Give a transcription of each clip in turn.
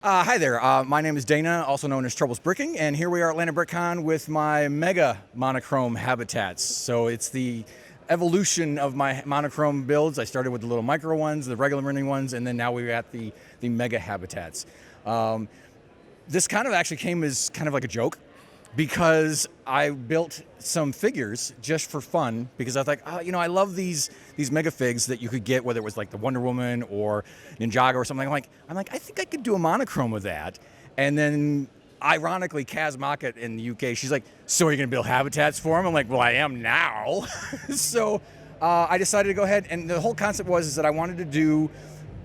Hi there, my name is Dana, also known as Troubles Bricking, and here we are at Atlanta BrickCon with my mega monochrome habitats. So it's the evolution of my monochrome builds. I started with the little micro ones, the regular mini ones, and then now we're at the mega habitats. This kind of actually came as kind of like a joke because I built some figures just for fun because I was like, I love these mega figs that you could get, whether it was like the Wonder Woman or Ninjago or something. I'm like, I think I could do a monochrome with that. And then ironically, Kaz Mockett in the UK, she's like, so are you gonna build habitats for them? I'm like, well, I am now. So I decided to go ahead, and the whole concept was that I wanted to do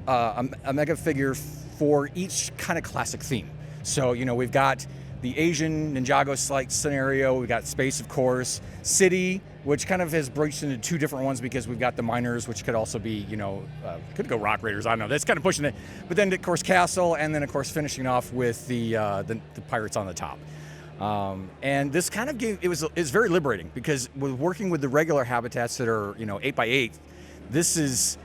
a mega figure for each kind of classic theme. So, we've got the Asian Ninjago slight scenario, we've got space, of course, city, which kind of has breached into two different ones because we've got the miners, which could also be, could go rock raiders, I don't know, that's kind of pushing it. But then, of course, castle, and then, of course, finishing off with the pirates on the top. And this kind of gave, it's very liberating because with working with the regular habitats that are, 8x8, this is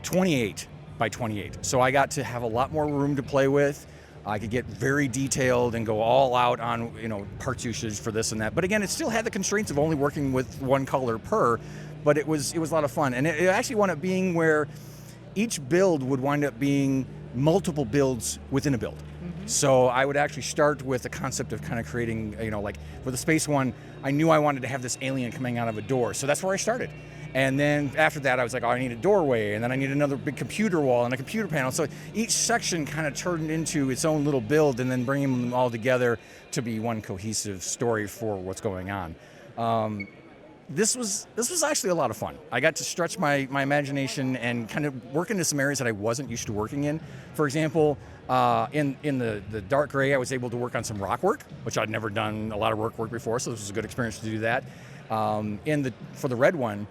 28 by 28. So I got to have a lot more room to play with. I could get very detailed and go all out on, parts usage for this and that. But again, it still had the constraints of only working with one color per, but it was a lot of fun. And it actually wound up being where each build would wind up being multiple builds within a build. Mm-hmm. So I would actually start with the concept of kind of creating, like for the space one, I knew I wanted to have this alien coming out of a door. So that's where I started. And then after that, I was like, I need a doorway, and then I need another big computer wall and a computer panel. So each section kind of turned into its own little build, and then bringing them all together to be one cohesive story for what's going on. This was actually a lot of fun. I got to stretch my imagination and kind of work into some areas that I wasn't used to working in. For example, in the dark gray, I was able to work on some rock work, which I'd never done a lot of work before, so this was a good experience to do that. For the red one,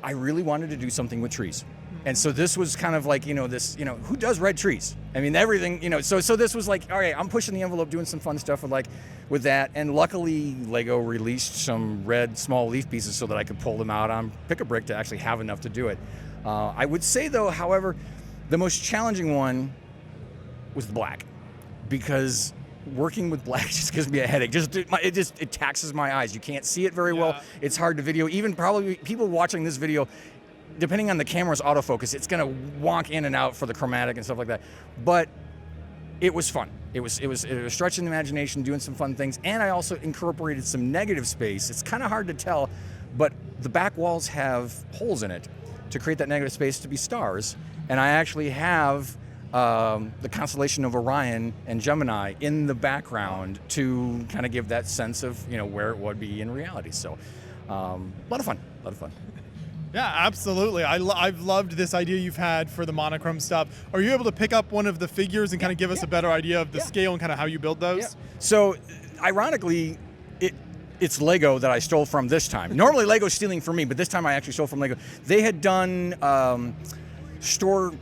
I really wanted to do something with trees. And so this was kind of like, who does red trees? I mean, everything, so this was like, all right, I'm pushing the envelope, doing some fun stuff with that. And luckily, Lego released some red small leaf pieces so that I could pull them out on Pick-a-Brick to actually have enough to do it. I would say, though, however, the most challenging one was the black, because working with black just gives me a headache. It taxes my eyes. You can't see it very well. It's hard to video. Even probably people watching this video, depending on the camera's autofocus, it's gonna wonk in and out for the chromatic and stuff like that. But it was fun. It was stretching the imagination, doing some fun things, and I also incorporated some negative space. It's kind of hard to tell, but the back walls have holes in it to create that negative space to be stars, and I actually have the constellation of Orion and Gemini in the background to kind of give that sense of where it would be in reality. So a lot of fun. Yeah, absolutely. I've loved this idea you've had for the monochrome stuff. Are you able to pick up one of the figures and kind of give us a better idea of the scale and kind of how you build those? Yeah. So ironically, it's Lego that I stole from this time. Normally Lego's stealing from me, but this time I actually stole from Lego. They had done a store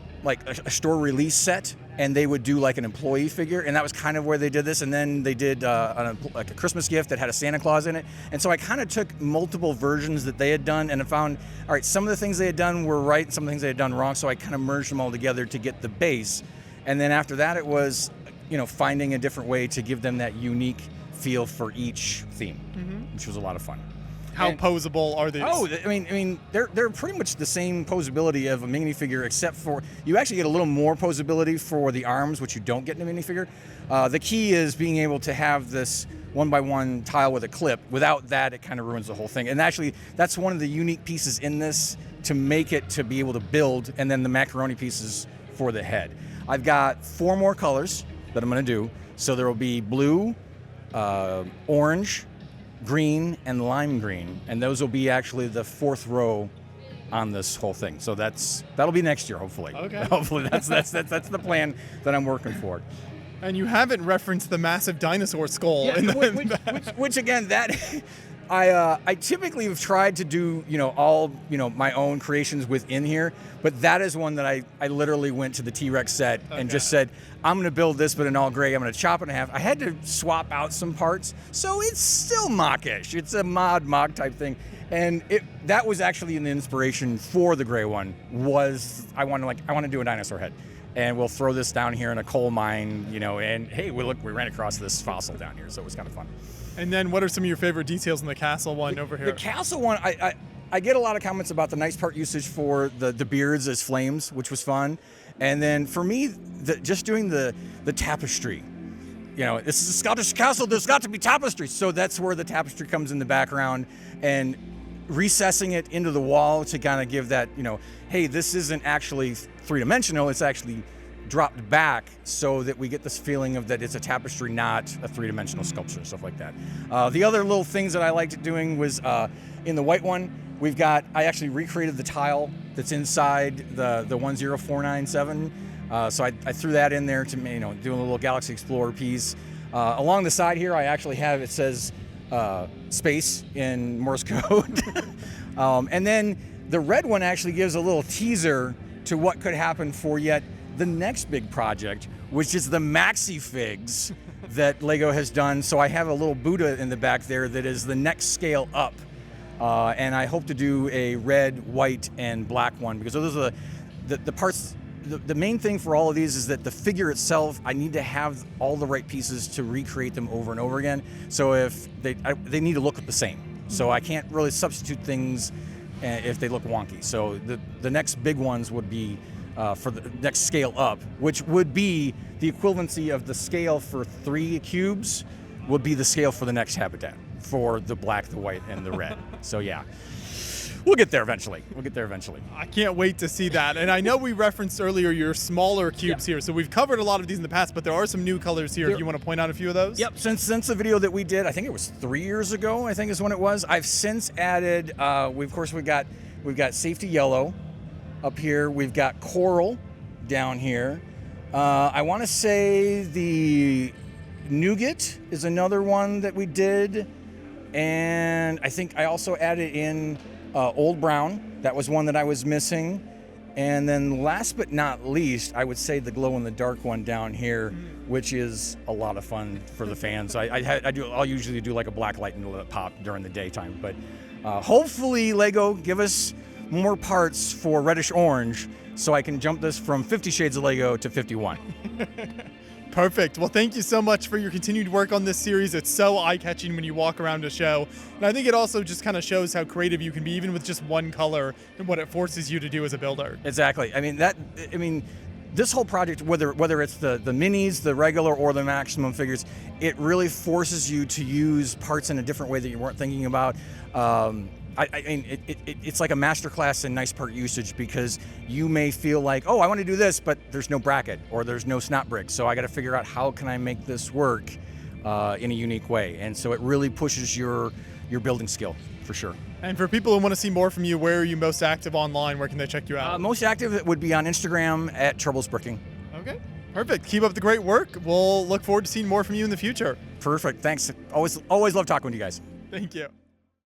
release set, and they would do like an employee figure, and that was kind of where they did this. And then they did like a Christmas gift that had a Santa Claus in it. And so I kind of took multiple versions that they had done, and I found, all right, some of the things they had done were right, some of the things they had done wrong, so I kind of merged them all together to get the base. And then after that, it was, finding a different way to give them that unique feel for each theme, which was a lot of fun. How posable are these? Oh, I mean, they're pretty much the same posability of a minifigure, except for you actually get a little more posability for the arms, which you don't get in a minifigure. The key is being able to have this 1x1 tile with a clip. Without that, it kind of ruins the whole thing. And actually, that's one of the unique pieces in this to make it to be able to build, and then the macaroni pieces for the head. I've got 4 more colors that I'm going to do. So there will be blue, orange, green, and lime green, and those will be actually the 4th row on this whole thing. So that'll be next year, hopefully. Okay. Hopefully that's the plan that I'm working for. And you haven't referenced the massive dinosaur skull in the back. Which again, that I typically have tried to do all my own creations within here, but that is one that I literally went to the T-Rex set and just said, I'm going to build this, but in all gray. I'm going to chop it in half. I had to swap out some parts, so it's still mock-ish. It's a mod type thing, and that was actually an inspiration for the gray one. Was I want to do a dinosaur head. and we'll throw this down here in a coal mine, you know, and hey, we ran across this fossil down here, so it was kind of fun. And then what are some of your favorite details in the castle one over here? The castle one, I get a lot of comments about the nice part usage for the beards as flames, which was fun. And then for me, just doing the tapestry. You know, this is a Scottish castle, there's got to be tapestry. So that's where the tapestry comes in the background, and recessing it into the wall to kind of give that, you know, hey, this isn't actually three-dimensional, it's actually dropped back so that we get this feeling of that it's a tapestry, not a three-dimensional sculpture, stuff like that. The other little things that I liked doing was in the white one, I actually recreated the tile that's inside the 10497. So I threw that in there to, you know, do a little Galaxy Explorer piece. Along the side here, I actually have, it says space in Morse code. And then the red one actually gives a little teaser to what could happen for yet the next big project, which is the maxi figs that Lego has done. So I have a little Buddha in the back there that is the next scale up. And I hope to do a red, white, and black one, because those are the parts. The main thing for all of these is that the figure itself, I need to have all the right pieces to recreate them over and over again. So if they need to look the same. So I can't really substitute things if they look wonky. So the next big ones would be for the next scale up, which would be the equivalency of the scale for 3 cubes would be the scale for the next habitat for the black, the white, and the red. So yeah. We'll get there eventually. I can't wait to see that. And I know we referenced earlier your smaller cubes here. So we've covered a lot of these in the past, but there are some new colors here. Do you want to point out a few of those? Yep. Since the video that we did, I think it was 3 years ago, I think is when it was. I've since added, we've got safety yellow up here. We've got coral down here. I want to say the nougat is another one that we did. And I think I also added in Old Brown. That was one that I was missing. And then last but not least, I would say the glow-in-the-dark one down here, which is a lot of fun for the fans. I'll usually do like a black light and let it pop during the daytime. But hopefully Lego give us more parts for reddish orange so I can jump this from 50 Shades of Lego to 51. Perfect. Well, thank you so much for your continued work on this series. It's so eye-catching when you walk around a show. And I think it also just kind of shows how creative you can be, even with just one color, and what it forces you to do as a builder. Exactly. I mean, this whole project, whether it's the minis, the regular, or the maximum figures, it really forces you to use parts in a different way that you weren't thinking about. It's like a masterclass in nice part usage, because you may feel like, oh, I want to do this, but there's no bracket or there's no snap brick. So I got to figure out how can I make this work in a unique way. And so it really pushes your building skill for sure. And for people who want to see more from you, where are you most active online? Where can they check you out? Most active would be on Instagram at Troubles Bricking. Okay, perfect. Keep up the great work. We'll look forward to seeing more from you in the future. Perfect. Thanks. Always love talking with you guys. Thank you.